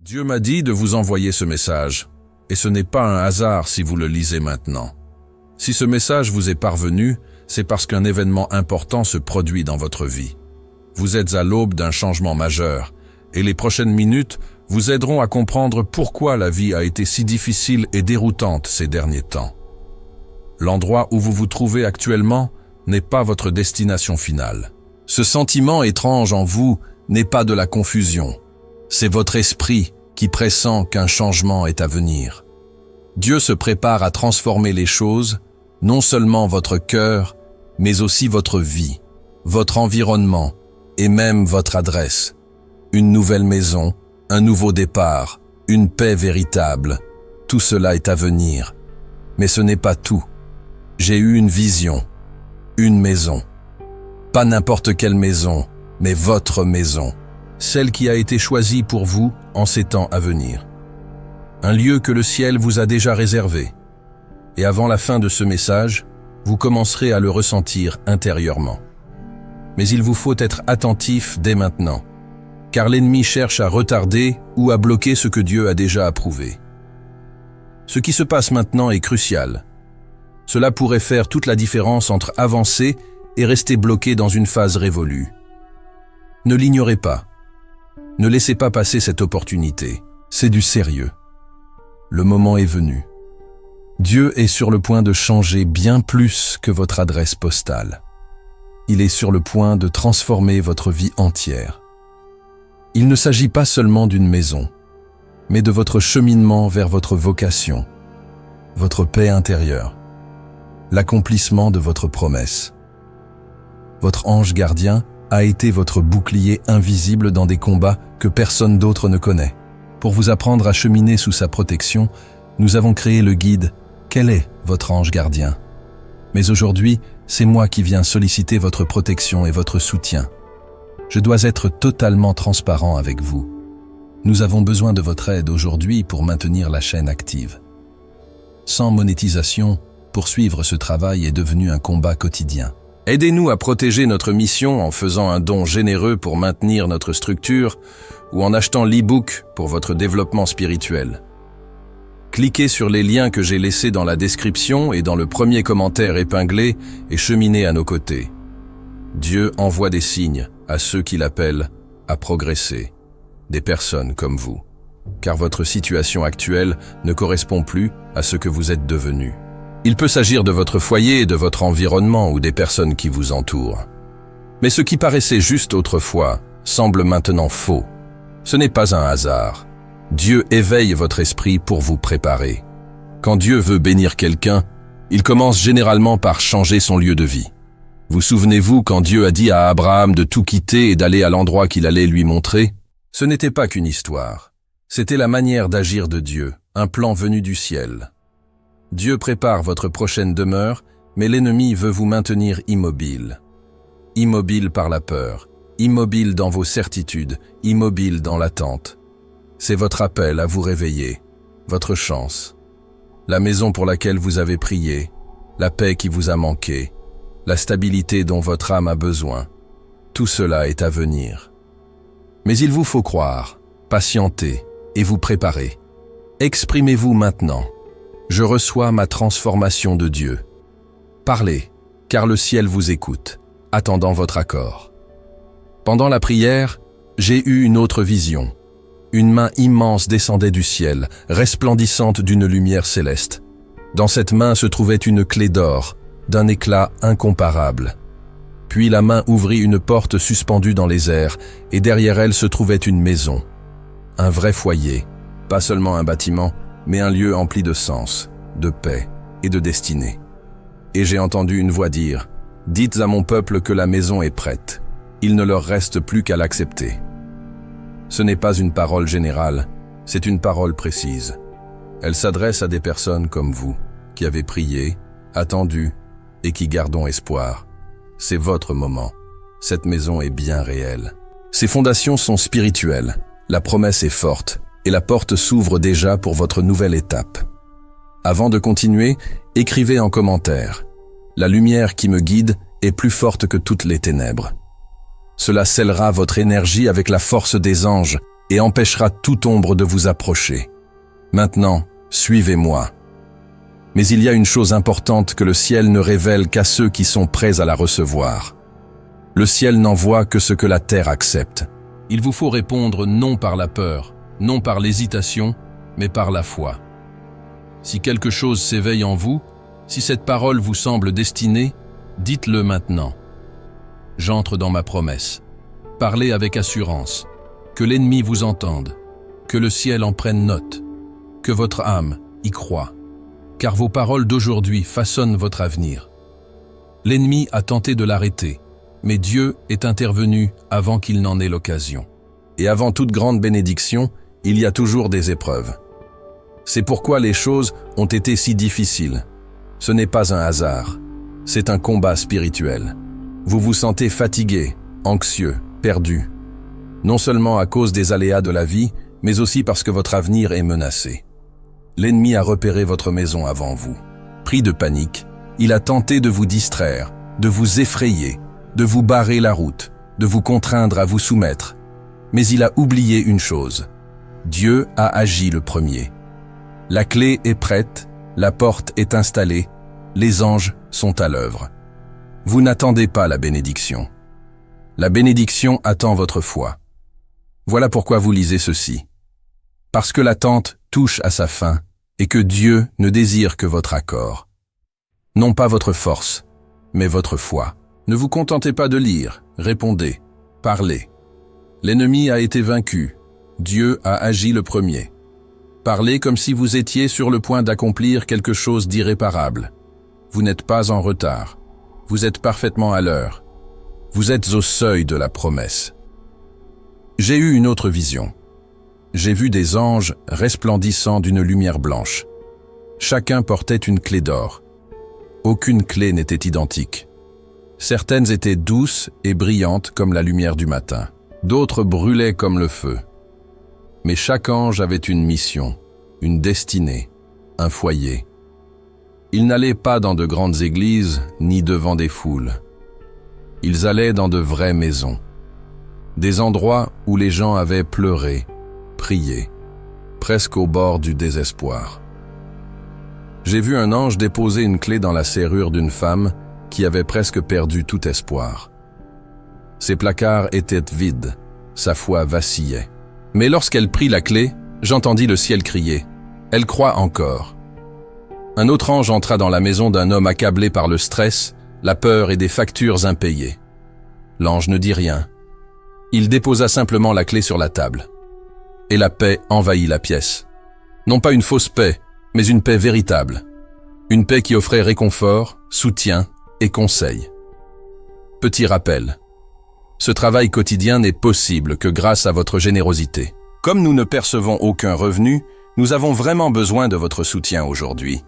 Dieu m'a dit de vous envoyer ce message, et ce n'est pas un hasard si vous le lisez maintenant. Si ce message vous est parvenu, c'est parce qu'un événement important se produit dans votre vie. Vous êtes à l'aube d'un changement majeur, et les prochaines minutes vous aideront à comprendre pourquoi la vie a été si difficile et déroutante ces derniers temps. L'endroit où vous vous trouvez actuellement n'est pas votre destination finale. Ce sentiment étrange en vous n'est pas de la confusion. C'est votre esprit qui pressent qu'un changement est à venir. Dieu se prépare à transformer les choses, non seulement votre cœur, mais aussi votre vie, votre environnement et même votre adresse. Une nouvelle maison, un nouveau départ, une paix véritable, tout cela est à venir. Mais ce n'est pas tout. J'ai eu une vision, une maison. Pas n'importe quelle maison, mais votre maison. Celle qui a été choisie pour vous en ces temps à venir. Un lieu que le ciel vous a déjà réservé. Et avant la fin de ce message, vous commencerez à le ressentir intérieurement. Mais il vous faut être attentif dès maintenant, car l'ennemi cherche à retarder ou à bloquer ce que Dieu a déjà approuvé. Ce qui se passe maintenant est crucial. Cela pourrait faire toute la différence entre avancer et rester bloqué dans une phase révolue. Ne l'ignorez pas. Ne laissez pas passer cette opportunité. C'est du sérieux. Le moment est venu. Dieu est sur le point de changer bien plus que votre adresse postale. Il est sur le point de transformer votre vie entière. Il ne s'agit pas seulement d'une maison, mais de votre cheminement vers votre vocation, votre paix intérieure, l'accomplissement de votre promesse. Votre ange gardien a été votre bouclier invisible dans des combats que personne d'autre ne connaît. Pour vous apprendre à cheminer sous sa protection, nous avons créé le guide « Quel est votre ange gardien ?» Mais aujourd'hui, c'est moi qui viens solliciter votre protection et votre soutien. Je dois être totalement transparent avec vous. Nous avons besoin de votre aide aujourd'hui pour maintenir la chaîne active. Sans monétisation, poursuivre ce travail est devenu un combat quotidien. Aidez-nous à protéger notre mission en faisant un don généreux pour maintenir notre structure ou en achetant l'e-book pour votre développement spirituel. Cliquez sur les liens que j'ai laissés dans la description et dans le premier commentaire épinglé et cheminez à nos côtés. Dieu envoie des signes à ceux qui l'appellent à progresser, des personnes comme vous, car votre situation actuelle ne correspond plus à ce que vous êtes devenu. Il peut s'agir de votre foyer, de votre environnement ou des personnes qui vous entourent. Mais ce qui paraissait juste autrefois semble maintenant faux. Ce n'est pas un hasard. Dieu éveille votre esprit pour vous préparer. Quand Dieu veut bénir quelqu'un, il commence généralement par changer son lieu de vie. Vous souvenez-vous quand Dieu a dit à Abraham de tout quitter et d'aller à l'endroit qu'il allait lui montrer? Ce n'était pas qu'une histoire. C'était la manière d'agir de Dieu, un plan venu du ciel. Dieu prépare votre prochaine demeure, mais l'ennemi veut vous maintenir immobile. Immobile par la peur, immobile dans vos certitudes, immobile dans l'attente. C'est votre appel à vous réveiller, votre chance. La maison pour laquelle vous avez prié, la paix qui vous a manqué, la stabilité dont votre âme a besoin. Tout cela est à venir. Mais il vous faut croire, patienter et vous préparer. Exprimez-vous maintenant. Je reçois ma transformation de Dieu. Parlez, car le ciel vous écoute, attendant votre accord. Pendant la prière, j'ai eu une autre vision. Une main immense descendait du ciel, resplendissante d'une lumière céleste. Dans cette main se trouvait une clé d'or, d'un éclat incomparable. Puis la main ouvrit une porte suspendue dans les airs, et derrière elle se trouvait une maison. Un vrai foyer, pas seulement un bâtiment, mais un lieu empli de sens, de paix et de destinée. Et j'ai entendu une voix dire « Dites à mon peuple que la maison est prête. Il ne leur reste plus qu'à l'accepter. » Ce n'est pas une parole générale, c'est une parole précise. Elle s'adresse à des personnes comme vous, qui avez prié, attendu et qui gardons espoir. C'est votre moment. Cette maison est bien réelle. Ses fondations sont spirituelles, la promesse est forte, et la porte s'ouvre déjà pour votre nouvelle étape. Avant de continuer, écrivez en commentaire. La lumière qui me guide est plus forte que toutes les ténèbres. Cela scellera votre énergie avec la force des anges, et empêchera toute ombre de vous approcher. Maintenant, suivez-moi. Mais il y a une chose importante que le ciel ne révèle qu'à ceux qui sont prêts à la recevoir. Le ciel n'envoie que ce que la terre accepte. Il vous faut répondre non par la peur, non par l'hésitation, mais par la foi. Si quelque chose s'éveille en vous, si cette parole vous semble destinée, dites-le maintenant. J'entre dans ma promesse. Parlez avec assurance. Que l'ennemi vous entende. Que le ciel en prenne note. Que votre âme y croit. Car vos paroles d'aujourd'hui façonnent votre avenir. L'ennemi a tenté de l'arrêter, mais Dieu est intervenu avant qu'il n'en ait l'occasion. Et avant toute grande bénédiction, il y a toujours des épreuves. C'est pourquoi les choses ont été si difficiles. Ce n'est pas un hasard, c'est un combat spirituel. Vous vous sentez fatigué, anxieux, perdu. Non seulement à cause des aléas de la vie, mais aussi parce que votre avenir est menacé. L'ennemi a repéré votre maison avant vous. Pris de panique, il a tenté de vous distraire, de vous effrayer, de vous barrer la route, de vous contraindre à vous soumettre. Mais il a oublié une chose. Dieu a agi le premier. La clé est prête, la porte est installée, les anges sont à l'œuvre. Vous n'attendez pas la bénédiction. La bénédiction attend votre foi. Voilà pourquoi vous lisez ceci. Parce que l'attente touche à sa fin et que Dieu ne désire que votre accord. Non pas votre force, mais votre foi. Ne vous contentez pas de lire, répondez, parlez. L'ennemi a été vaincu, Dieu a agi le premier. Parlez comme si vous étiez sur le point d'accomplir quelque chose d'irréparable. Vous n'êtes pas en retard, vous êtes parfaitement à l'heure. Vous êtes au seuil de la promesse. J'ai eu une autre vision. J'ai vu des anges resplendissant d'une lumière blanche. Chacun portait une clé d'or. Aucune clé n'était identique. Certaines étaient douces et brillantes comme la lumière du matin. D'autres brûlaient comme le feu. Mais chaque ange avait une mission, une destinée, un foyer. Ils n'allaient pas dans de grandes églises ni devant des foules. Ils allaient dans de vraies maisons. Des endroits où les gens avaient pleuré, prié, presque au bord du désespoir. J'ai vu un ange déposer une clé dans la serrure d'une femme qui avait presque perdu tout espoir. Ses placards étaient vides, sa foi vacillait. Mais lorsqu'elle prit la clé, j'entendis le ciel crier « Elle croit encore ». Un autre ange entra dans la maison d'un homme accablé par le stress, la peur et des factures impayées. L'ange ne dit rien. Il déposa simplement la clé sur la table. Et la paix envahit la pièce. Non pas une fausse paix, mais une paix véritable. Une paix qui offrait réconfort, soutien et conseil. Petit rappel. Ce travail quotidien n'est possible que grâce à votre générosité. Comme nous ne percevons aucun revenu, nous avons vraiment besoin de votre soutien aujourd'hui.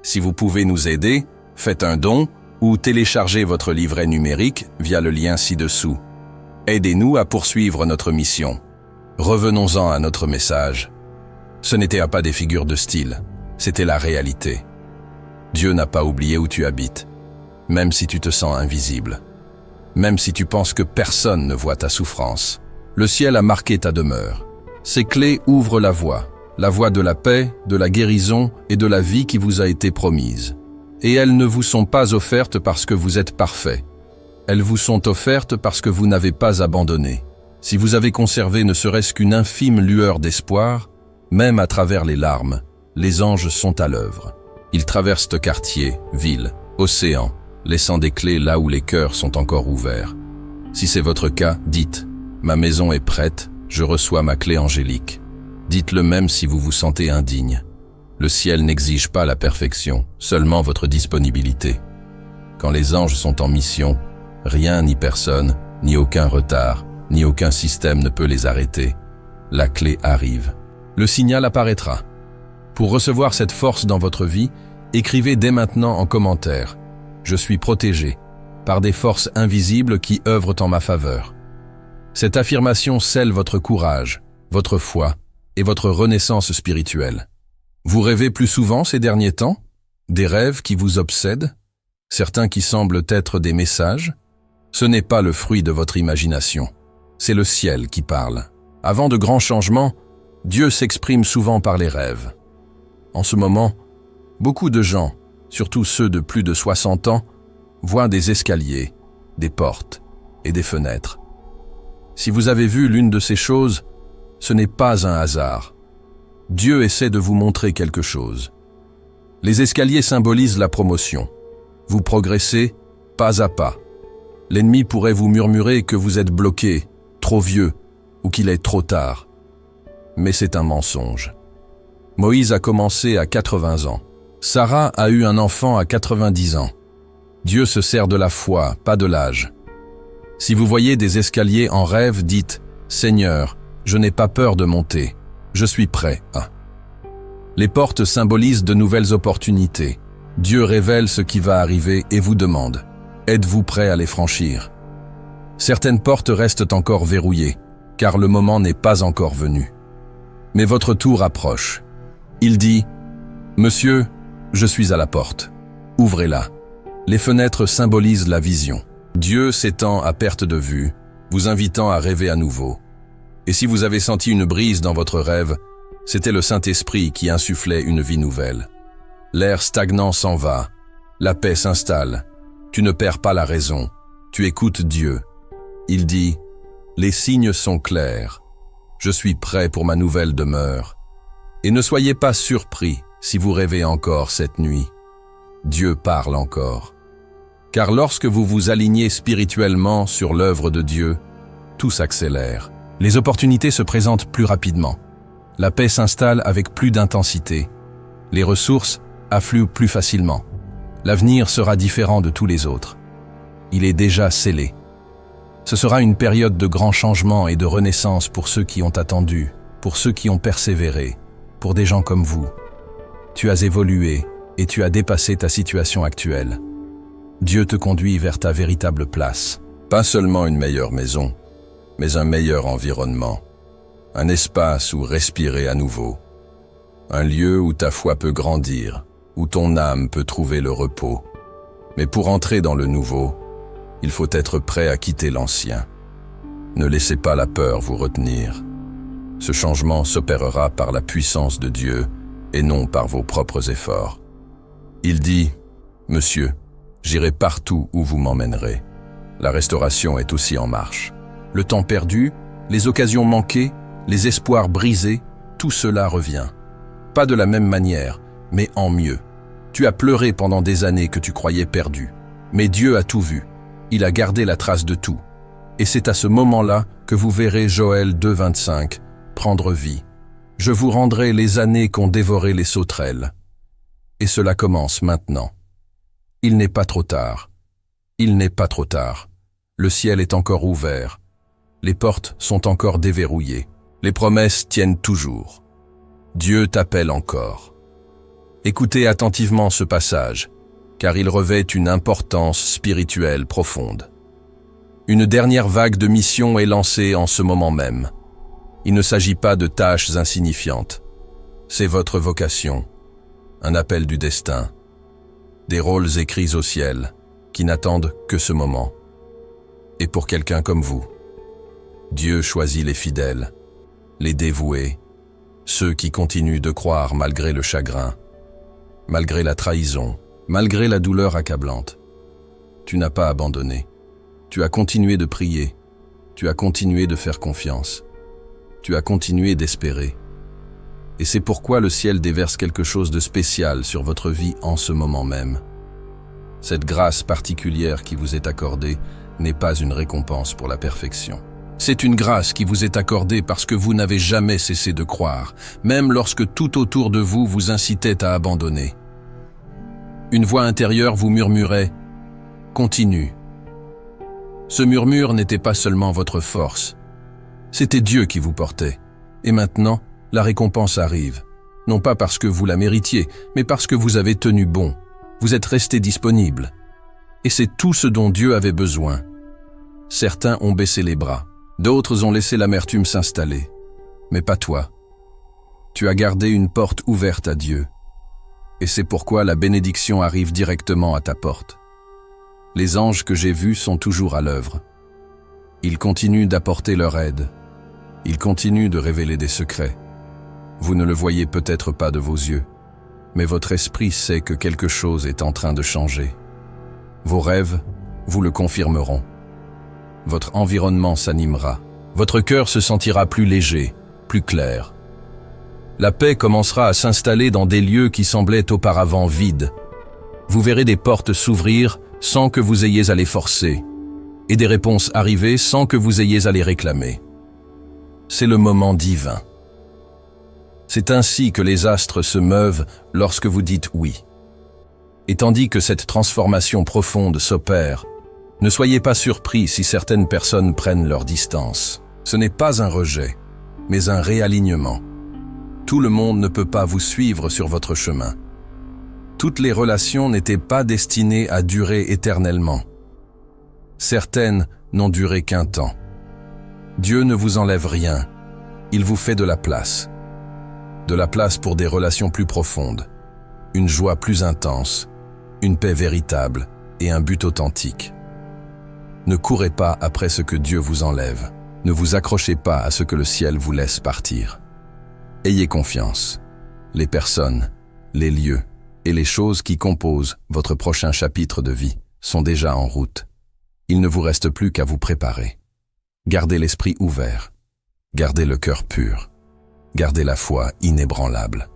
Si vous pouvez nous aider, faites un don ou téléchargez votre livret numérique via le lien ci-dessous. Aidez-nous à poursuivre notre mission. Revenons-en à notre message. Ce n'était pas des figures de style, c'était la réalité. Dieu n'a pas oublié où tu habites, même si tu te sens invisible. Même si tu penses que personne ne voit ta souffrance. Le ciel a marqué ta demeure. Ces clés ouvrent la voie de la paix, de la guérison et de la vie qui vous a été promise. Et elles ne vous sont pas offertes parce que vous êtes parfait. Elles vous sont offertes parce que vous n'avez pas abandonné. Si vous avez conservé ne serait-ce qu'une infime lueur d'espoir, même à travers les larmes, les anges sont à l'œuvre. Ils traversent quartiers, villes, océans, laissant des clés là où les cœurs sont encore ouverts. Si c'est votre cas, dites « Ma maison est prête, je reçois ma clé angélique ». Dites-le même si vous vous sentez indigne. Le ciel n'exige pas la perfection, seulement votre disponibilité. Quand les anges sont en mission, rien ni personne, ni aucun retard, ni aucun système ne peut les arrêter. La clé arrive. Le signal apparaîtra. Pour recevoir cette force dans votre vie, écrivez dès maintenant en commentaire « Je suis protégé » par des forces invisibles qui œuvrent en ma faveur. Cette affirmation scelle votre courage, votre foi et votre renaissance spirituelle. Vous rêvez plus souvent ces derniers temps? Des rêves qui vous obsèdent? Certains qui semblent être des messages? Ce n'est pas le fruit de votre imagination, c'est le ciel qui parle. Avant de grands changements, Dieu s'exprime souvent par les rêves. En ce moment, beaucoup de gens, surtout ceux de plus de 60 ans, voient des escaliers, des portes et des fenêtres. Si vous avez vu l'une de ces choses, ce n'est pas un hasard. Dieu essaie de vous montrer quelque chose. Les escaliers symbolisent la promotion. Vous progressez pas à pas. L'ennemi pourrait vous murmurer que vous êtes bloqué, trop vieux, ou qu'il est trop tard. Mais c'est un mensonge. Moïse a commencé à 80 ans. Sarah a eu un enfant à 90 ans. Dieu se sert de la foi, pas de l'âge. Si vous voyez des escaliers en rêve, dites « Seigneur, je n'ai pas peur de monter, je suis prêt à… » Les portes symbolisent de nouvelles opportunités. Dieu révèle ce qui va arriver et vous demande « Êtes-vous prêt à les franchir ?» Certaines portes restent encore verrouillées, car le moment n'est pas encore venu. Mais votre tour approche. Il dit « Monsieur, je suis à la porte. Ouvrez-la. » Les fenêtres symbolisent la vision. Dieu s'étend à perte de vue, vous invitant à rêver à nouveau. Et si vous avez senti une brise dans votre rêve, c'était le Saint-Esprit qui insufflait une vie nouvelle. L'air stagnant s'en va, la paix s'installe, tu ne perds pas la raison, tu écoutes Dieu. Il dit « Les signes sont clairs, je suis prêt pour ma nouvelle demeure. » Et ne soyez pas surpris si vous rêvez encore cette nuit. Dieu parle encore. Car lorsque vous vous alignez spirituellement sur l'œuvre de Dieu, tout s'accélère. Les opportunités se présentent plus rapidement. La paix s'installe avec plus d'intensité. Les ressources affluent plus facilement. L'avenir sera différent de tous les autres. Il est déjà scellé. Ce sera une période de grands changements et de renaissance pour ceux qui ont attendu, pour ceux qui ont persévéré, pour des gens comme vous. Tu as évolué et tu as dépassé ta situation actuelle. Dieu te conduit vers ta véritable place. Pas seulement une meilleure maison, mais un meilleur environnement. Un espace où respirer à nouveau. Un lieu où ta foi peut grandir, où ton âme peut trouver le repos. Mais pour entrer dans le nouveau, il faut être prêt à quitter l'ancien. Ne laissez pas la peur vous retenir. Ce changement s'opérera par la puissance de Dieu et non par vos propres efforts. Il dit « Monsieur, j'irai partout où vous m'emmènerez. » La restauration est aussi en marche. Le temps perdu, les occasions manquées, les espoirs brisés, tout cela revient. Pas de la même manière, mais en mieux. Tu as pleuré pendant des années que tu croyais perdu. Mais Dieu a tout vu. Il a gardé la trace de tout. Et c'est à ce moment-là que vous verrez Joël 2,25 prendre vie. Je vous rendrai les années qu'ont dévoré les sauterelles. Et cela commence maintenant. Il n'est pas trop tard. Il n'est pas trop tard. Le ciel est encore ouvert. Les portes sont encore déverrouillées. Les promesses tiennent toujours. Dieu t'appelle encore. Écoutez attentivement ce passage, car il revêt une importance spirituelle profonde. Une dernière vague de mission est lancée en ce moment même. Il ne s'agit pas de tâches insignifiantes. C'est votre vocation, un appel du destin, des rôles écrits au ciel qui n'attendent que ce moment. Et pour quelqu'un comme vous, Dieu choisit les fidèles, les dévoués, ceux qui continuent de croire malgré le chagrin, malgré la trahison, malgré la douleur accablante. Tu n'as pas abandonné. Tu as continué de prier. Tu as continué de faire confiance. Tu as continué d'espérer. Et c'est pourquoi le ciel déverse quelque chose de spécial sur votre vie en ce moment même. Cette grâce particulière qui vous est accordée n'est pas une récompense pour la perfection. C'est une grâce qui vous est accordée parce que vous n'avez jamais cessé de croire, même lorsque tout autour de vous vous incitait à abandonner. Une voix intérieure vous murmurait « Continue ». Ce murmure n'était pas seulement votre force, c'était Dieu qui vous portait. Et maintenant, la récompense arrive, non pas parce que vous la méritiez, mais parce que vous avez tenu bon, vous êtes resté disponible. Et c'est tout ce dont Dieu avait besoin. Certains ont baissé les bras, d'autres ont laissé l'amertume s'installer. Mais pas toi. Tu as gardé une porte ouverte à Dieu. Et c'est pourquoi la bénédiction arrive directement à ta porte. Les anges que j'ai vus sont toujours à l'œuvre. Ils continuent d'apporter leur aide. Il continue de révéler des secrets. Vous ne le voyez peut-être pas de vos yeux, mais votre esprit sait que quelque chose est en train de changer. Vos rêves vous le confirmeront. Votre environnement s'animera. Votre cœur se sentira plus léger, plus clair. La paix commencera à s'installer dans des lieux qui semblaient auparavant vides. Vous verrez des portes s'ouvrir sans que vous ayez à les forcer, et des réponses arriver sans que vous ayez à les réclamer. C'est le moment divin. C'est ainsi que les astres se meuvent lorsque vous dites oui. Et tandis que cette transformation profonde s'opère, ne soyez pas surpris si certaines personnes prennent leur distance. Ce n'est pas un rejet, mais un réalignement. Tout le monde ne peut pas vous suivre sur votre chemin. Toutes les relations n'étaient pas destinées à durer éternellement. Certaines n'ont duré qu'un temps. Dieu ne vous enlève rien, il vous fait de la place. De la place pour des relations plus profondes, une joie plus intense, une paix véritable et un but authentique. Ne courez pas après ce que Dieu vous enlève. Ne vous accrochez pas à ce que le ciel vous laisse partir. Ayez confiance. Les personnes, les lieux et les choses qui composent votre prochain chapitre de vie sont déjà en route. Il ne vous reste plus qu'à vous préparer. Gardez l'esprit ouvert. Gardez le cœur pur. Gardez la foi inébranlable.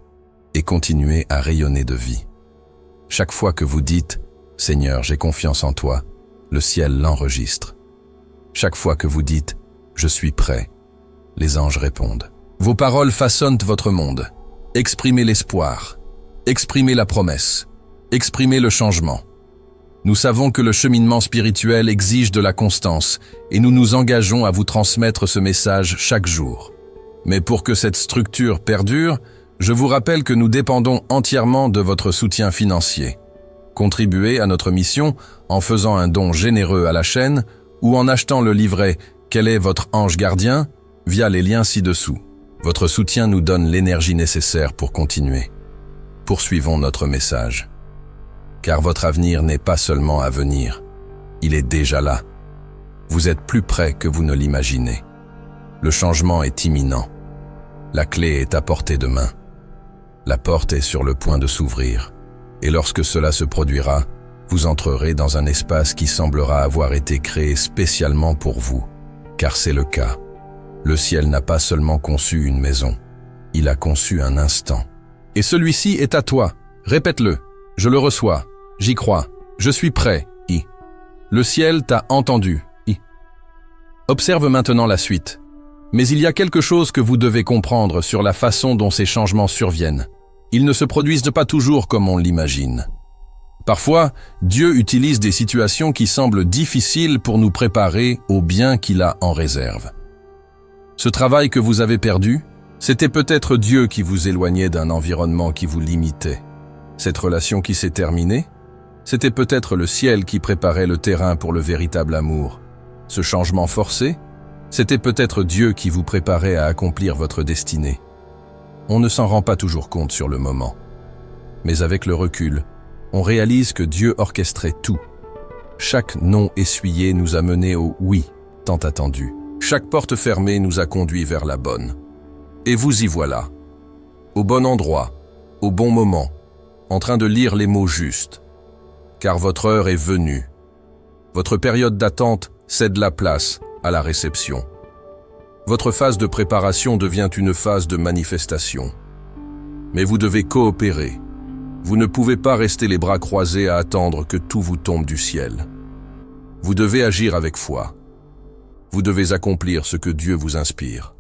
Et continuez à rayonner de vie. Chaque fois que vous dites « Seigneur, j'ai confiance en toi », le ciel l'enregistre. Chaque fois que vous dites « Je suis prêt », les anges répondent. Vos paroles façonnent votre monde. Exprimez l'espoir. Exprimez la promesse. Exprimez le changement. Nous savons que le cheminement spirituel exige de la constance et nous nous engageons à vous transmettre ce message chaque jour. Mais pour que cette structure perdure, je vous rappelle que nous dépendons entièrement de votre soutien financier. Contribuez à notre mission en faisant un don généreux à la chaîne ou en achetant le livret « Quel est votre ange gardien ?» via les liens ci-dessous. Votre soutien nous donne l'énergie nécessaire pour continuer. Poursuivons notre message. Car votre avenir n'est pas seulement à venir, il est déjà là. Vous êtes plus près que vous ne l'imaginez. Le changement est imminent. La clé est à portée de main. La porte est sur le point de s'ouvrir. Et lorsque cela se produira, vous entrerez dans un espace qui semblera avoir été créé spécialement pour vous. Car c'est le cas. Le ciel n'a pas seulement conçu une maison, il a conçu un instant. Et celui-ci est à toi. Répète-le. Je le reçois. J'y crois. Je suis prêt. Le ciel t'a entendu. Observe maintenant la suite. Mais il y a quelque chose que vous devez comprendre sur la façon dont ces changements surviennent. Ils ne se produisent pas toujours comme on l'imagine. Parfois, Dieu utilise des situations qui semblent difficiles pour nous préparer au bien qu'il a en réserve. Ce travail que vous avez perdu, c'était peut-être Dieu qui vous éloignait d'un environnement qui vous limitait. Cette relation qui s'est terminée, c'était peut-être le ciel qui préparait le terrain pour le véritable amour. Ce changement forcé, c'était peut-être Dieu qui vous préparait à accomplir votre destinée. On ne s'en rend pas toujours compte sur le moment. Mais avec le recul, on réalise que Dieu orchestrait tout. Chaque non essuyé nous a menés au oui, tant attendu. Chaque porte fermée nous a conduits vers la bonne. Et vous y voilà. Au bon endroit, au bon moment, en train de lire les mots justes. Car votre heure est venue. Votre période d'attente cède la place à la réception. Votre phase de préparation devient une phase de manifestation. Mais vous devez coopérer. Vous ne pouvez pas rester les bras croisés à attendre que tout vous tombe du ciel. Vous devez agir avec foi. Vous devez accomplir ce que Dieu vous inspire.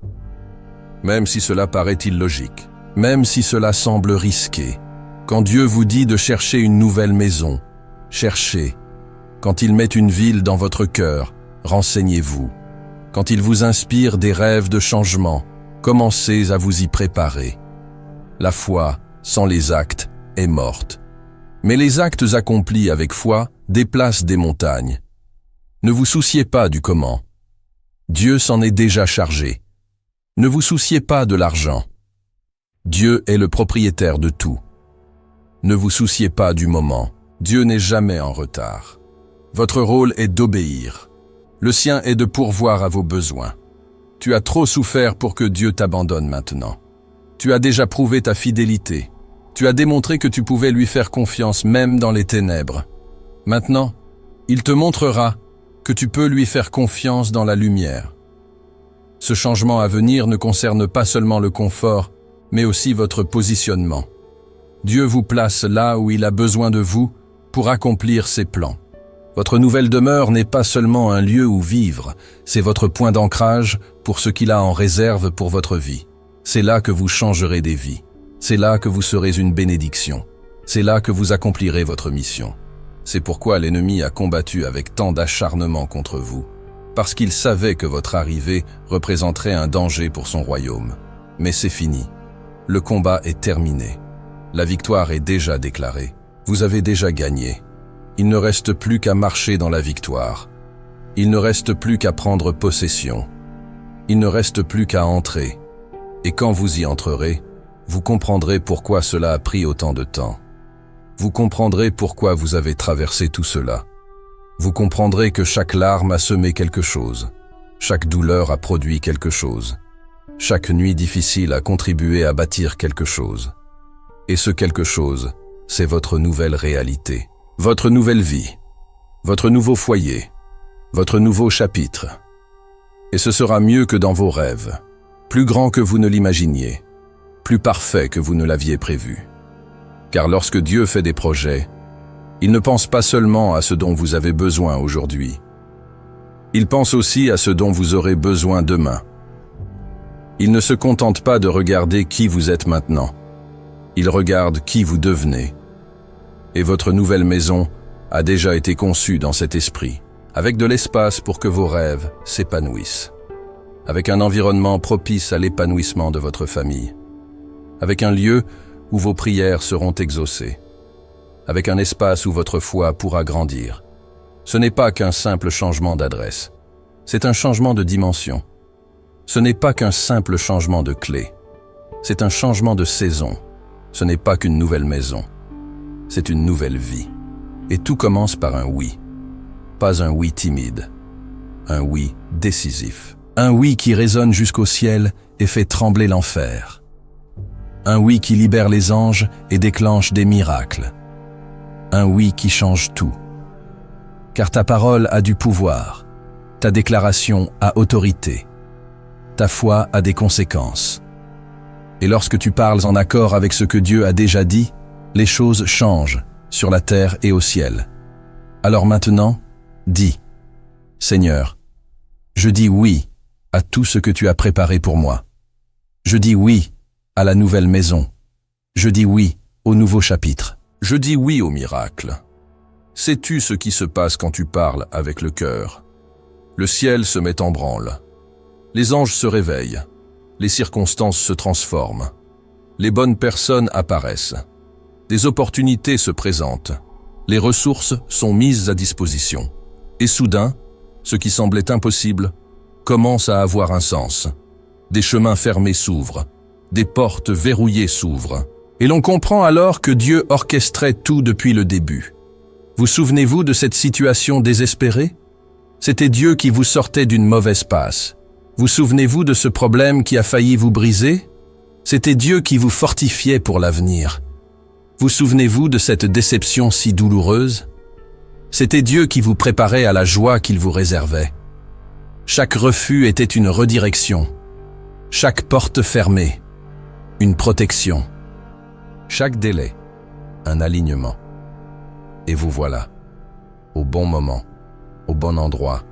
Même si cela paraît illogique, même si cela semble risqué, quand Dieu vous dit de chercher une nouvelle maison, cherchez. Quand il met une ville dans votre cœur, renseignez-vous. Quand il vous inspire des rêves de changement, commencez à vous y préparer. La foi, sans les actes, est morte. Mais les actes accomplis avec foi déplacent des montagnes. Ne vous souciez pas du comment. Dieu s'en est déjà chargé. Ne vous souciez pas de l'argent. Dieu est le propriétaire de tout. Ne vous souciez pas du moment. Dieu n'est jamais en retard. Votre rôle est d'obéir. Le sien est de pourvoir à vos besoins. Tu as trop souffert pour que Dieu t'abandonne maintenant. Tu as déjà prouvé ta fidélité. Tu as démontré que tu pouvais lui faire confiance même dans les ténèbres. Maintenant, il te montrera que tu peux lui faire confiance dans la lumière. Ce changement à venir ne concerne pas seulement le confort, mais aussi votre positionnement. Dieu vous place là où il a besoin de vous pour accomplir ses plans. Votre nouvelle demeure n'est pas seulement un lieu où vivre, c'est votre point d'ancrage pour ce qu'il a en réserve pour votre vie. C'est là que vous changerez des vies. C'est là que vous serez une bénédiction. C'est là que vous accomplirez votre mission. C'est pourquoi l'ennemi a combattu avec tant d'acharnement contre vous, parce qu'il savait que votre arrivée représenterait un danger pour son royaume. Mais c'est fini. Le combat est terminé. La victoire est déjà déclarée. Vous avez déjà gagné. Il ne reste plus qu'à marcher dans la victoire. Il ne reste plus qu'à prendre possession. Il ne reste plus qu'à entrer. Et quand vous y entrerez, vous comprendrez pourquoi cela a pris autant de temps. Vous comprendrez pourquoi vous avez traversé tout cela. Vous comprendrez que chaque larme a semé quelque chose. Chaque douleur a produit quelque chose. Chaque nuit difficile a contribué à bâtir quelque chose. Et ce quelque chose, c'est votre nouvelle réalité, votre nouvelle vie, votre nouveau foyer, votre nouveau chapitre. Et ce sera mieux que dans vos rêves, plus grand que vous ne l'imaginiez, plus parfait que vous ne l'aviez prévu. Car lorsque Dieu fait des projets, il ne pense pas seulement à ce dont vous avez besoin aujourd'hui. Il pense aussi à ce dont vous aurez besoin demain. Il ne se contente pas de regarder qui vous êtes maintenant. Il regarde qui vous devenez. Et votre nouvelle maison a déjà été conçue dans cet esprit, avec de l'espace pour que vos rêves s'épanouissent, avec un environnement propice à l'épanouissement de votre famille, avec un lieu où vos prières seront exaucées, avec un espace où votre foi pourra grandir. Ce n'est pas qu'un simple changement d'adresse, c'est un changement de dimension. Ce n'est pas qu'un simple changement de clé, c'est un changement de saison. Ce n'est pas qu'une nouvelle maison, c'est une nouvelle vie. Et tout commence par un oui. Pas un oui timide, un oui décisif. Un oui qui résonne jusqu'au ciel et fait trembler l'enfer. Un oui qui libère les anges et déclenche des miracles. Un oui qui change tout. Car ta parole a du pouvoir, ta déclaration a autorité, ta foi a des conséquences. Et lorsque tu parles en accord avec ce que Dieu a déjà dit, les choses changent sur la terre et au ciel. Alors maintenant, dis, Seigneur, je dis oui à tout ce que tu as préparé pour moi. Je dis oui à la nouvelle maison. Je dis oui au nouveau chapitre. Je dis oui au miracle. Sais-tu ce qui se passe quand tu parles avec le cœur? Le ciel se met en branle. Les anges se réveillent. Les circonstances se transforment. Les bonnes personnes apparaissent. Des opportunités se présentent. Les ressources sont mises à disposition. Et soudain, ce qui semblait impossible commence à avoir un sens. Des chemins fermés s'ouvrent. Des portes verrouillées s'ouvrent. Et l'on comprend alors que Dieu orchestrait tout depuis le début. Vous souvenez-vous de cette situation désespérée? C'était Dieu qui vous sortait d'une mauvaise passe. Vous souvenez-vous de ce problème qui a failli vous briser? C'était Dieu qui vous fortifiait pour l'avenir. Vous souvenez-vous de cette déception si douloureuse? C'était Dieu qui vous préparait à la joie qu'il vous réservait. Chaque refus était une redirection. Chaque porte fermée, une protection. Chaque délai, un alignement. Et vous voilà, au bon moment, au bon endroit,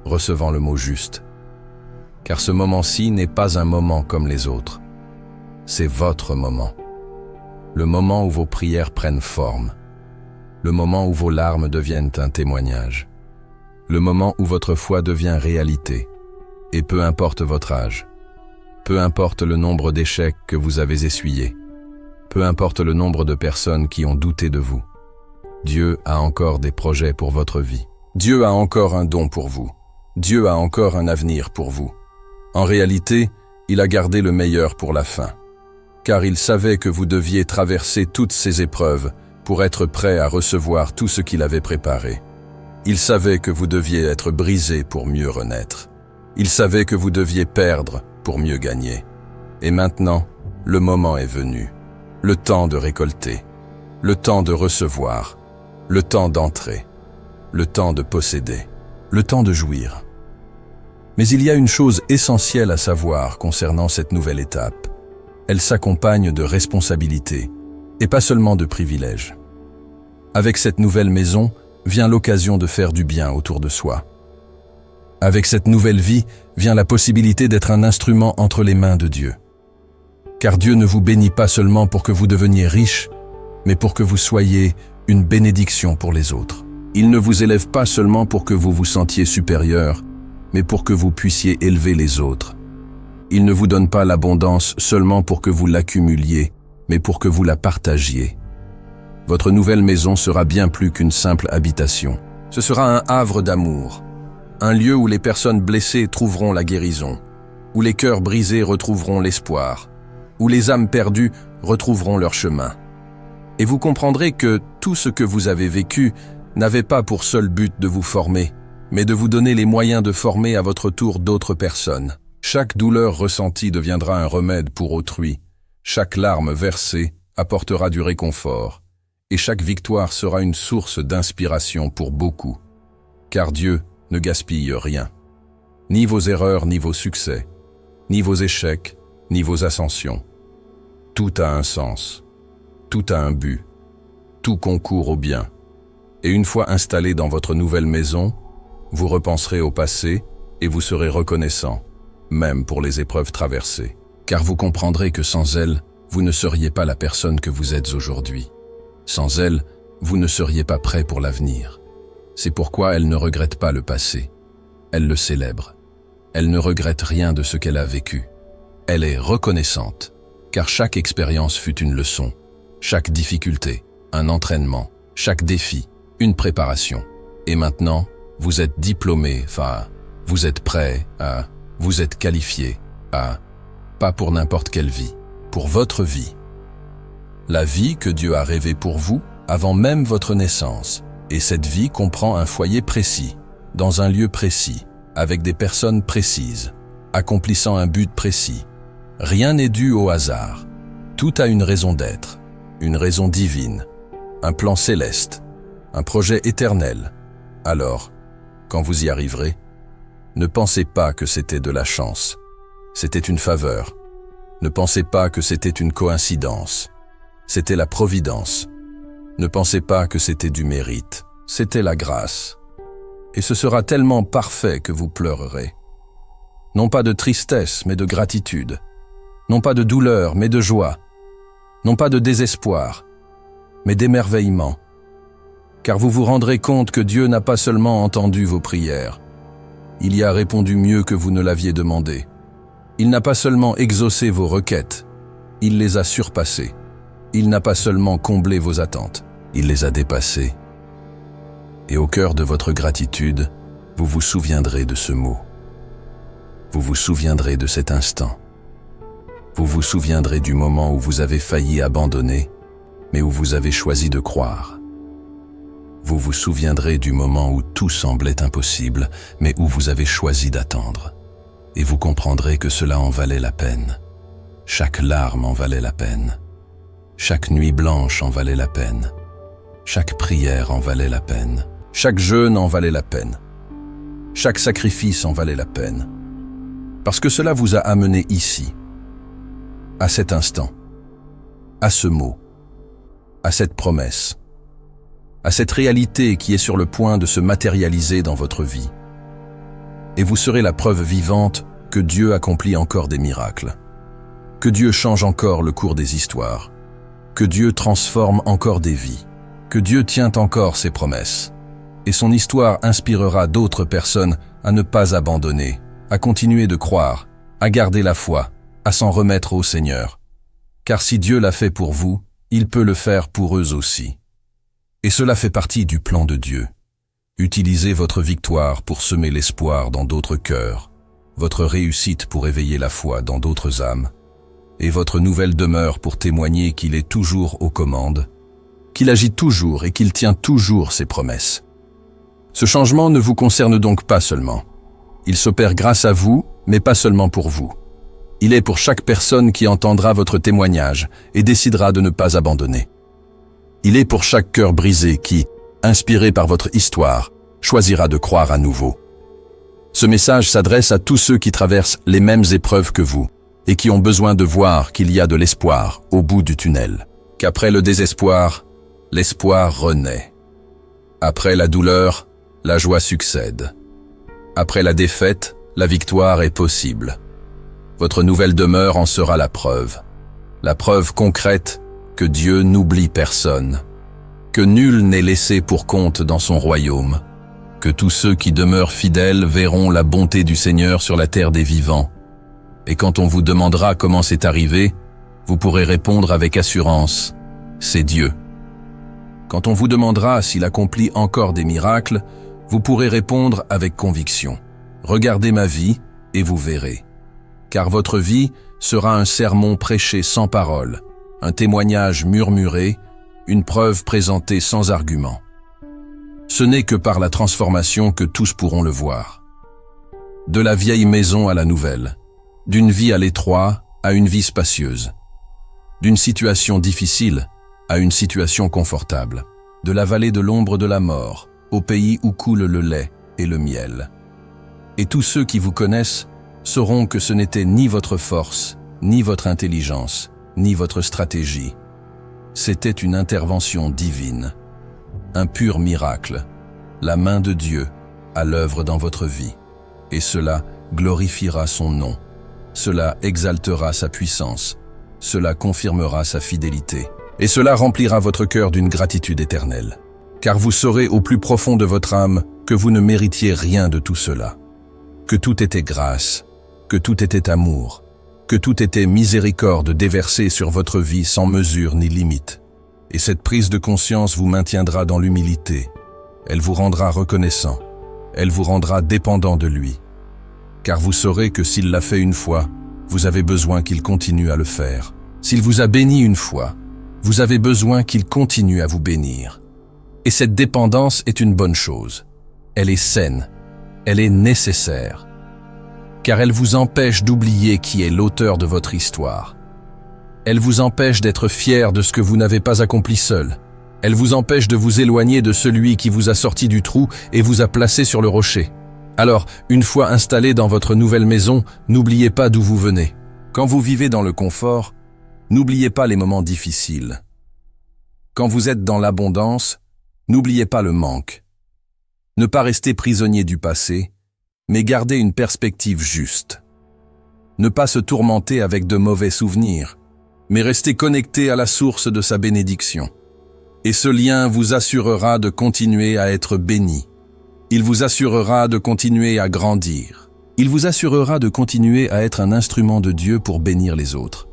recevant le mot juste. Car ce moment-ci n'est pas un moment comme les autres. C'est votre moment. Le moment où vos prières prennent forme. Le moment où vos larmes deviennent un témoignage. Le moment où votre foi devient réalité. Et peu importe votre âge, peu importe le nombre d'échecs que vous avez essuyés, peu importe le nombre de personnes qui ont douté de vous, Dieu a encore des projets pour votre vie. Dieu a encore un don pour vous. Dieu a encore un avenir pour vous. En réalité, il a gardé le meilleur pour la fin, car il savait que vous deviez traverser toutes ces épreuves pour être prêt à recevoir tout ce qu'il avait préparé. Il savait que vous deviez être brisé pour mieux renaître. Il savait que vous deviez perdre pour mieux gagner. Et maintenant, le moment est venu. Le temps de récolter. Le temps de recevoir. Le temps d'entrer. Le temps de posséder. Le temps de jouir. Mais il y a une chose essentielle à savoir concernant cette nouvelle étape. Elle s'accompagne de responsabilités, et pas seulement de privilèges. Avec cette nouvelle maison vient l'occasion de faire du bien autour de soi. Avec cette nouvelle vie vient la possibilité d'être un instrument entre les mains de Dieu. Car Dieu ne vous bénit pas seulement pour que vous deveniez riche, mais pour que vous soyez une bénédiction pour les autres. Il ne vous élève pas seulement pour que vous vous sentiez supérieur, mais pour que vous puissiez élever les autres. Il ne vous donne pas l'abondance seulement pour que vous l'accumuliez, mais pour que vous la partagiez. Votre nouvelle maison sera bien plus qu'une simple habitation. Ce sera un havre d'amour, un lieu où les personnes blessées trouveront la guérison, où les cœurs brisés retrouveront l'espoir, où les âmes perdues retrouveront leur chemin. Et vous comprendrez que tout ce que vous avez vécu n'avait pas pour seul but de vous former, mais de vous donner les moyens de former à votre tour d'autres personnes. Chaque douleur ressentie deviendra un remède pour autrui. Chaque larme versée apportera du réconfort. Et chaque victoire sera une source d'inspiration pour beaucoup. Car Dieu ne gaspille rien. Ni vos erreurs, ni vos succès, ni vos échecs, ni vos ascensions. Tout a un sens. Tout a un but. Tout concourt au bien. Et une fois installé dans votre nouvelle maison, vous repenserez au passé et vous serez reconnaissant, même pour les épreuves traversées. Car vous comprendrez que sans elle, vous ne seriez pas la personne que vous êtes aujourd'hui. Sans elle, vous ne seriez pas prêt pour l'avenir. C'est pourquoi elle ne regrette pas le passé. Elle le célèbre. Elle ne regrette rien de ce qu'elle a vécu. Elle est reconnaissante, car chaque expérience fut une leçon, chaque difficulté, un entraînement, chaque défi, une préparation. Et maintenant, vous êtes diplômé, vous êtes prêt vous êtes qualifié pas pour n'importe quelle vie, pour votre vie. La vie que Dieu a rêvée pour vous avant même votre naissance. Et cette vie comprend un foyer précis, dans un lieu précis, avec des personnes précises, accomplissant un but précis. Rien n'est dû au hasard. Tout a une raison d'être, une raison divine, un plan céleste, un projet éternel. Alors, quand vous y arriverez, ne pensez pas que c'était de la chance. C'était une faveur. Ne pensez pas que c'était une coïncidence. C'était la providence. Ne pensez pas que c'était du mérite. C'était la grâce. Et ce sera tellement parfait que vous pleurerez. Non pas de tristesse, mais de gratitude. Non pas de douleur, mais de joie. Non pas de désespoir, mais d'émerveillement. Car vous vous rendrez compte que Dieu n'a pas seulement entendu vos prières. Il y a répondu mieux que vous ne l'aviez demandé. Il n'a pas seulement exaucé vos requêtes, il les a surpassées. Il n'a pas seulement comblé vos attentes, il les a dépassées. Et au cœur de votre gratitude, vous vous souviendrez de ce mot. Vous vous souviendrez de cet instant. Vous vous souviendrez du moment où vous avez failli abandonner, mais où vous avez choisi de croire. Vous vous souviendrez du moment où tout semblait impossible, mais où vous avez choisi d'attendre. Et vous comprendrez que cela en valait la peine. Chaque larme en valait la peine. Chaque nuit blanche en valait la peine. Chaque prière en valait la peine. Chaque jeûne en valait la peine. Chaque sacrifice en valait la peine. Parce que cela vous a amené ici, à cet instant, à ce mot, à cette promesse, à cette réalité qui est sur le point de se matérialiser dans votre vie. Et vous serez la preuve vivante que Dieu accomplit encore des miracles, que Dieu change encore le cours des histoires, que Dieu transforme encore des vies, que Dieu tient encore ses promesses. Et son histoire inspirera d'autres personnes à ne pas abandonner, à continuer de croire, à garder la foi, à s'en remettre au Seigneur. Car si Dieu l'a fait pour vous, il peut le faire pour eux aussi. Et cela fait partie du plan de Dieu. Utilisez votre victoire pour semer l'espoir dans d'autres cœurs, votre réussite pour éveiller la foi dans d'autres âmes, et votre nouvelle demeure pour témoigner qu'il est toujours aux commandes, qu'il agit toujours et qu'il tient toujours ses promesses. Ce changement ne vous concerne donc pas seulement. Il s'opère grâce à vous, mais pas seulement pour vous. Il est pour chaque personne qui entendra votre témoignage et décidera de ne pas abandonner. Il est pour chaque cœur brisé qui, inspiré par votre histoire, choisira de croire à nouveau. Ce message s'adresse à tous ceux qui traversent les mêmes épreuves que vous et qui ont besoin de voir qu'il y a de l'espoir au bout du tunnel. Qu'après le désespoir, l'espoir renaît. Après la douleur, la joie succède. Après la défaite, la victoire est possible. Votre nouvelle demeure en sera la preuve concrète que Dieu n'oublie personne, que nul n'est laissé pour compte dans son royaume, que tous ceux qui demeurent fidèles verront la bonté du Seigneur sur la terre des vivants. Et quand on vous demandera comment c'est arrivé, vous pourrez répondre avec assurance, c'est Dieu. Quand on vous demandera s'il accomplit encore des miracles, vous pourrez répondre avec conviction, regardez ma vie et vous verrez. Car votre vie sera un sermon prêché sans parole, un témoignage murmuré, une preuve présentée sans argument. Ce n'est que par la transformation que tous pourront le voir. De la vieille maison à la nouvelle, d'une vie à l'étroit à une vie spacieuse, d'une situation difficile à une situation confortable, de la vallée de l'ombre de la mort au pays où coule le lait et le miel. Et tous ceux qui vous connaissent sauront que ce n'était ni votre force, ni votre intelligence, ni votre stratégie. C'était une intervention divine, un pur miracle, la main de Dieu à l'œuvre dans votre vie. Et cela glorifiera son nom, cela exaltera sa puissance, cela confirmera sa fidélité, et cela remplira votre cœur d'une gratitude éternelle. Car vous saurez au plus profond de votre âme que vous ne méritiez rien de tout cela, que tout était grâce, que tout était amour, que tout était miséricorde déversée sur votre vie sans mesure ni limite. Et cette prise de conscience vous maintiendra dans l'humilité. Elle vous rendra reconnaissant. Elle vous rendra dépendant de lui. Car vous saurez que s'il l'a fait une fois, vous avez besoin qu'il continue à le faire. S'il vous a béni une fois, vous avez besoin qu'il continue à vous bénir. Et cette dépendance est une bonne chose. Elle est saine. Elle est nécessaire. Car elle vous empêche d'oublier qui est l'auteur de votre histoire. Elle vous empêche d'être fier de ce que vous n'avez pas accompli seul. Elle vous empêche de vous éloigner de celui qui vous a sorti du trou et vous a placé sur le rocher. Alors, une fois installé dans votre nouvelle maison, n'oubliez pas d'où vous venez. Quand vous vivez dans le confort, n'oubliez pas les moments difficiles. Quand vous êtes dans l'abondance, n'oubliez pas le manque. Ne pas rester prisonnier du passé, mais gardez une perspective juste. Ne pas se tourmenter avec de mauvais souvenirs, mais rester connecté à la source de sa bénédiction. Et ce lien vous assurera de continuer à être béni. Il vous assurera de continuer à grandir. Il vous assurera de continuer à être un instrument de Dieu pour bénir les autres.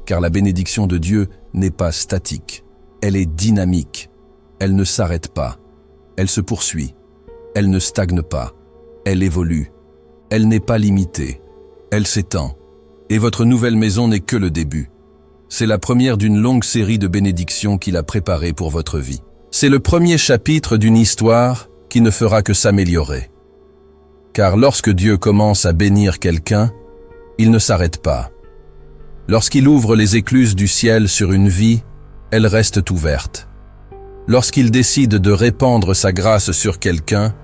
Car la bénédiction de Dieu n'est pas statique. Elle est dynamique. Elle ne s'arrête pas. Elle se poursuit. Elle ne stagne pas. Elle évolue. Elle n'est pas limitée. Elle s'étend. Et votre nouvelle maison n'est que le début. C'est la première d'une longue série de bénédictions qu'il a préparées pour votre vie. C'est le premier chapitre d'une histoire qui ne fera que s'améliorer. Car lorsque Dieu commence à bénir quelqu'un, il ne s'arrête pas. Lorsqu'il ouvre les écluses du ciel sur une vie, elles restent ouvertes. Lorsqu'il décide de répandre sa grâce sur quelqu'un,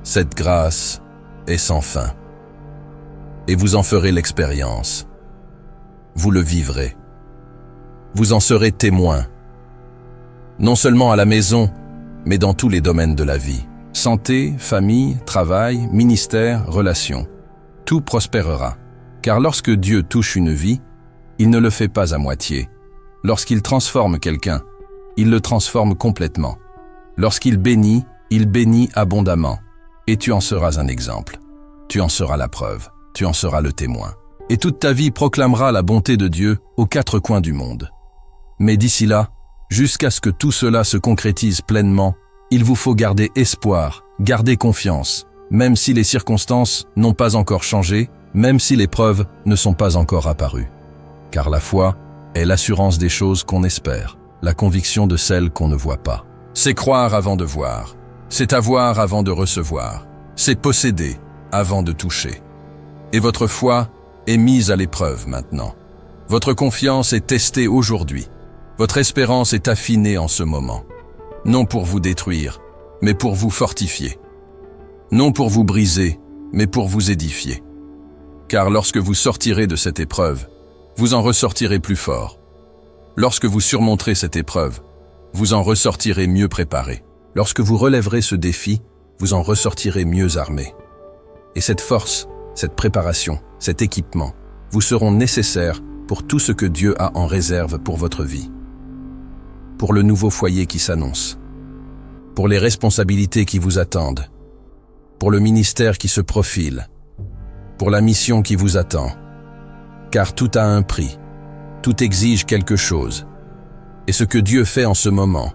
cette grâce est sans fin. Et vous en ferez l'expérience. Vous le vivrez. Vous en serez témoin. Non seulement à la maison, mais dans tous les domaines de la vie. Santé, famille, travail, ministère, relations. Tout prospérera. Car lorsque Dieu touche une vie, il ne le fait pas à moitié. Lorsqu'il transforme quelqu'un, il le transforme complètement. Lorsqu'il bénit abondamment. Et tu en seras un exemple. Tu en seras la preuve. Tu en seras le témoin. Et toute ta vie proclamera la bonté de Dieu aux quatre coins du monde. Mais d'ici là, jusqu'à ce que tout cela se concrétise pleinement, il vous faut garder espoir, garder confiance, même si les circonstances n'ont pas encore changé, même si les preuves ne sont pas encore apparues. Car la foi est l'assurance des choses qu'on espère, la conviction de celles qu'on ne voit pas. C'est croire avant de voir, c'est avoir avant de recevoir, c'est posséder, avant de toucher. Et votre foi est mise à l'épreuve maintenant. Votre confiance est testée aujourd'hui. Votre espérance est affinée en ce moment. Non pour vous détruire, mais pour vous fortifier. Non pour vous briser, mais pour vous édifier. Car lorsque vous sortirez de cette épreuve, vous en ressortirez plus fort. Lorsque vous surmonterez cette épreuve, vous en ressortirez mieux préparé. Lorsque vous relèverez ce défi, vous en ressortirez mieux armé. Et cette force, cette préparation, cet équipement, vous seront nécessaires pour tout ce que Dieu a en réserve pour votre vie. Pour le nouveau foyer qui s'annonce. Pour les responsabilités qui vous attendent. Pour le ministère qui se profile. Pour la mission qui vous attend. Car tout a un prix. Tout exige quelque chose. Et ce que Dieu fait en ce moment,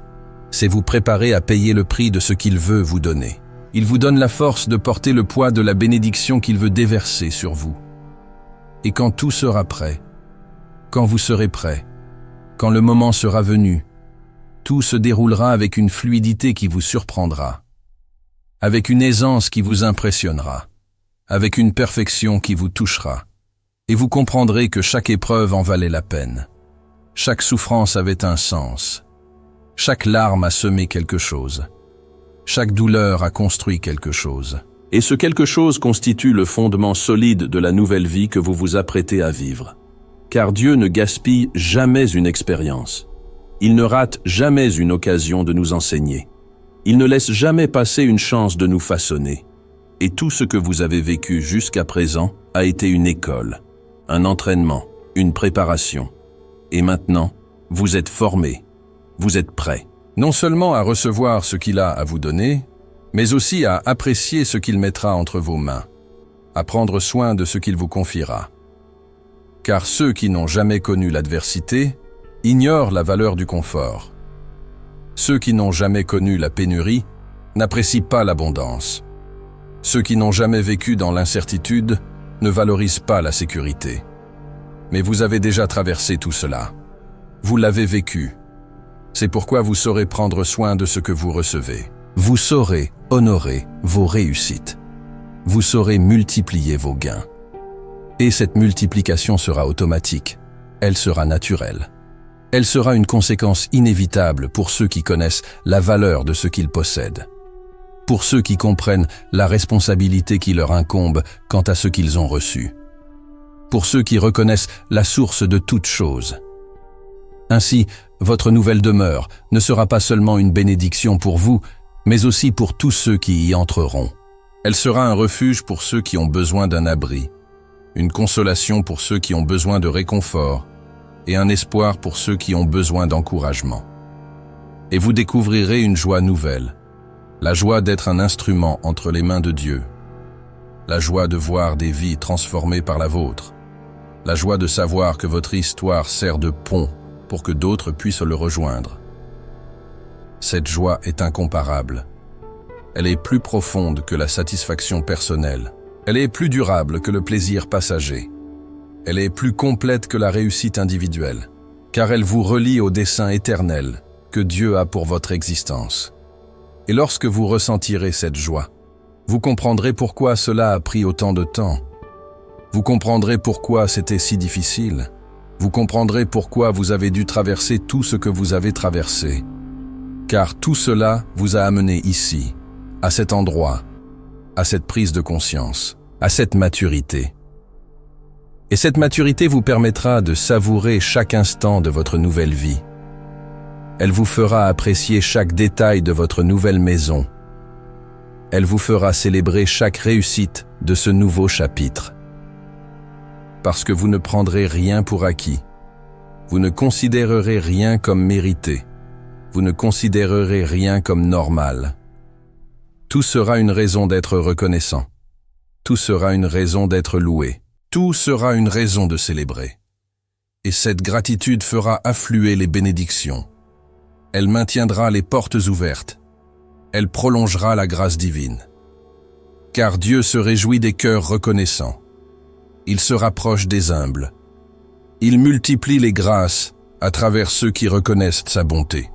c'est vous préparer à payer le prix de ce qu'il veut vous donner. Il vous donne la force de porter le poids de la bénédiction qu'il veut déverser sur vous. Et quand tout sera prêt, quand vous serez prêt, quand le moment sera venu, tout se déroulera avec une fluidité qui vous surprendra, avec une aisance qui vous impressionnera, avec une perfection qui vous touchera, et vous comprendrez que chaque épreuve en valait la peine. Chaque souffrance avait un sens. Chaque larme a semé quelque chose. Chaque douleur a construit quelque chose. Et ce quelque chose constitue le fondement solide de la nouvelle vie que vous vous apprêtez à vivre. Car Dieu ne gaspille jamais une expérience. Il ne rate jamais une occasion de nous enseigner. Il ne laisse jamais passer une chance de nous façonner. Et tout ce que vous avez vécu jusqu'à présent a été une école, un entraînement, une préparation. Et maintenant, vous êtes formés, vous êtes prêts. Non seulement à recevoir ce qu'il a à vous donner, mais aussi à apprécier ce qu'il mettra entre vos mains, à prendre soin de ce qu'il vous confiera. Car ceux qui n'ont jamais connu l'adversité ignorent la valeur du confort. Ceux qui n'ont jamais connu la pénurie n'apprécient pas l'abondance. Ceux qui n'ont jamais vécu dans l'incertitude ne valorisent pas la sécurité. Mais vous avez déjà traversé tout cela. Vous l'avez vécu. C'est pourquoi vous saurez prendre soin de ce que vous recevez. Vous saurez honorer vos réussites. Vous saurez multiplier vos gains. Et cette multiplication sera automatique. Elle sera naturelle. Elle sera une conséquence inévitable pour ceux qui connaissent la valeur de ce qu'ils possèdent. Pour ceux qui comprennent la responsabilité qui leur incombe quant à ce qu'ils ont reçu. Pour ceux qui reconnaissent la source de toute chose. Ainsi, votre nouvelle demeure ne sera pas seulement une bénédiction pour vous, mais aussi pour tous ceux qui y entreront. Elle sera un refuge pour ceux qui ont besoin d'un abri, une consolation pour ceux qui ont besoin de réconfort, et un espoir pour ceux qui ont besoin d'encouragement. Et vous découvrirez une joie nouvelle, la joie d'être un instrument entre les mains de Dieu, la joie de voir des vies transformées par la vôtre, la joie de savoir que votre histoire sert de pont pour que d'autres puissent le rejoindre. Cette joie est incomparable. Elle est plus profonde que la satisfaction personnelle. Elle est plus durable que le plaisir passager. Elle est plus complète que la réussite individuelle, car elle vous relie au dessein éternel que Dieu a pour votre existence. Et lorsque vous ressentirez cette joie, vous comprendrez pourquoi cela a pris autant de temps. Vous comprendrez pourquoi c'était si difficile. Vous comprendrez pourquoi vous avez dû traverser tout ce que vous avez traversé. Car tout cela vous a amené ici, à cet endroit, à cette prise de conscience, à cette maturité. Et cette maturité vous permettra de savourer chaque instant de votre nouvelle vie. Elle vous fera apprécier chaque détail de votre nouvelle maison. Elle vous fera célébrer chaque réussite de ce nouveau chapitre. Parce que vous ne prendrez rien pour acquis. Vous ne considérerez rien comme mérité. Vous ne considérerez rien comme normal. Tout sera une raison d'être reconnaissant. Tout sera une raison d'être loué. Tout sera une raison de célébrer. Et cette gratitude fera affluer les bénédictions. Elle maintiendra les portes ouvertes. Elle prolongera la grâce divine. Car Dieu se réjouit des cœurs reconnaissants. Il se rapproche des humbles. Il multiplie les grâces à travers ceux qui reconnaissent sa bonté.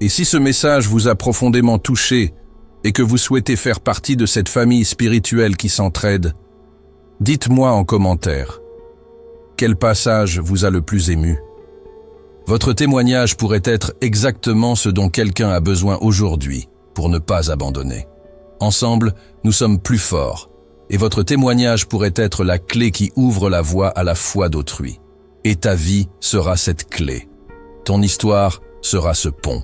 Et si ce message vous a profondément touché, et que vous souhaitez faire partie de cette famille spirituelle qui s'entraide, dites-moi en commentaire. Quel passage vous a le plus ému? Votre témoignage pourrait être exactement ce dont quelqu'un a besoin aujourd'hui pour ne pas abandonner. Ensemble, nous sommes plus forts, et votre témoignage pourrait être la clé qui ouvre la voie à la foi d'autrui. Et ta vie sera cette clé. Ton histoire sera ce pont.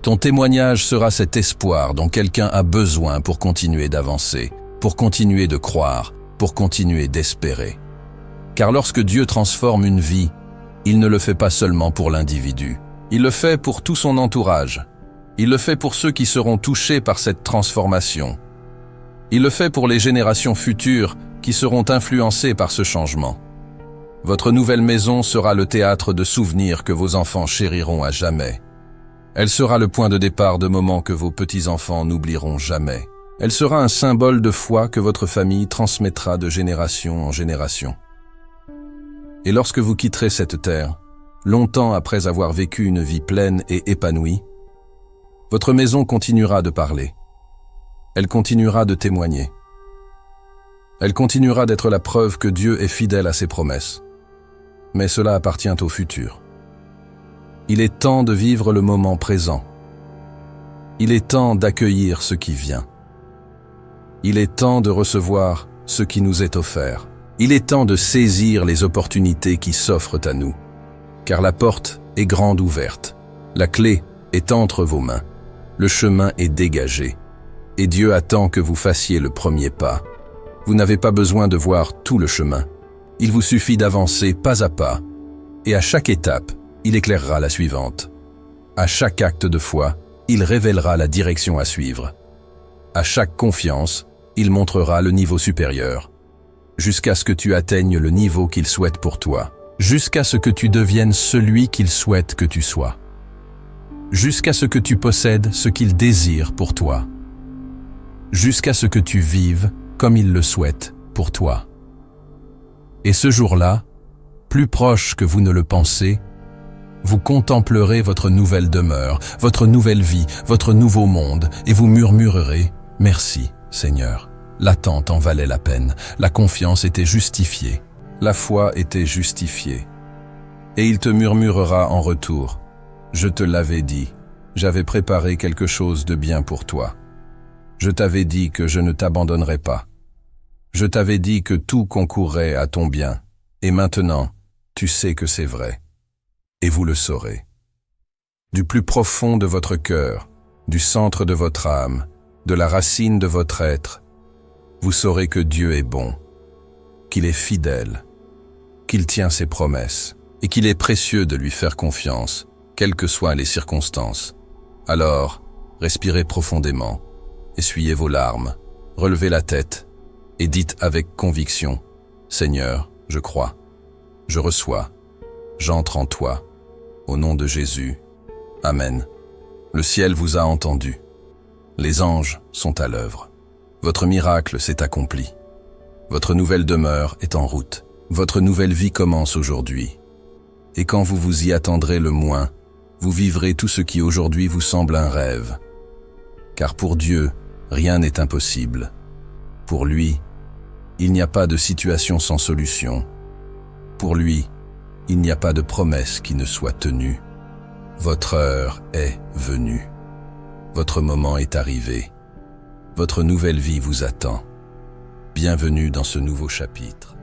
Ton témoignage sera cet espoir dont quelqu'un a besoin pour continuer d'avancer, pour continuer de croire, pour continuer d'espérer. Car lorsque Dieu transforme une vie, il ne le fait pas seulement pour l'individu. Il le fait pour tout son entourage. Il le fait pour ceux qui seront touchés par cette transformation. Il le fait pour les générations futures qui seront influencées par ce changement. Votre nouvelle maison sera le théâtre de souvenirs que vos enfants chériront à jamais. Elle sera le point de départ de moments que vos petits-enfants n'oublieront jamais. Elle sera un symbole de foi que votre famille transmettra de génération en génération. Et lorsque vous quitterez cette terre, longtemps après avoir vécu une vie pleine et épanouie, votre maison continuera de parler. Elle continuera de témoigner. Elle continuera d'être la preuve que Dieu est fidèle à ses promesses. Mais cela appartient au futur. Il est temps de vivre le moment présent. Il est temps d'accueillir ce qui vient. Il est temps de recevoir ce qui nous est offert. Il est temps de saisir les opportunités qui s'offrent à nous. Car la porte est grande ouverte. La clé est entre vos mains. Le chemin est dégagé. Et Dieu attend que vous fassiez le premier pas. Vous n'avez pas besoin de voir tout le chemin. Il vous suffit d'avancer pas à pas. Et à chaque étape, il éclairera la suivante. À chaque acte de foi, il révélera la direction à suivre. À chaque confiance, il montrera le niveau supérieur. Jusqu'à ce que tu atteignes le niveau qu'il souhaite pour toi. Jusqu'à ce que tu deviennes celui qu'il souhaite que tu sois. Jusqu'à ce que tu possèdes ce qu'il désire pour toi. Jusqu'à ce que tu vives comme il le souhaite pour toi. Et ce jour-là, plus proche que vous ne le pensez, vous contemplerez votre nouvelle demeure, votre nouvelle vie, votre nouveau monde, et vous murmurerez « Merci, Seigneur ». L'attente en valait la peine, la confiance était justifiée, la foi était justifiée. Et il te murmurera en retour « Je te l'avais dit, j'avais préparé quelque chose de bien pour toi. Je t'avais dit que je ne t'abandonnerais pas. Je t'avais dit que tout concourrait à ton bien, et maintenant, tu sais que c'est vrai. Et vous le saurez. Du plus profond de votre cœur, du centre de votre âme, de la racine de votre être, vous saurez que Dieu est bon, qu'il est fidèle, qu'il tient ses promesses, et qu'il est précieux de lui faire confiance, quelles que soient les circonstances. Alors, respirez profondément, essuyez vos larmes, relevez la tête, et dites avec conviction, « Seigneur, je crois, je reçois, j'entre en toi, au nom de Jésus. Amen. » Le ciel vous a entendu. Les anges sont à l'œuvre. Votre miracle s'est accompli. Votre nouvelle demeure est en route. Votre nouvelle vie commence aujourd'hui. Et quand vous vous y attendrez le moins, vous vivrez tout ce qui aujourd'hui vous semble un rêve. Car pour Dieu, rien n'est impossible. Pour lui, il n'y a pas de situation sans solution. Pour lui, il n'y a pas de promesse qui ne soit tenue. Votre heure est venue. Votre moment est arrivé. Votre nouvelle vie vous attend. Bienvenue dans ce nouveau chapitre.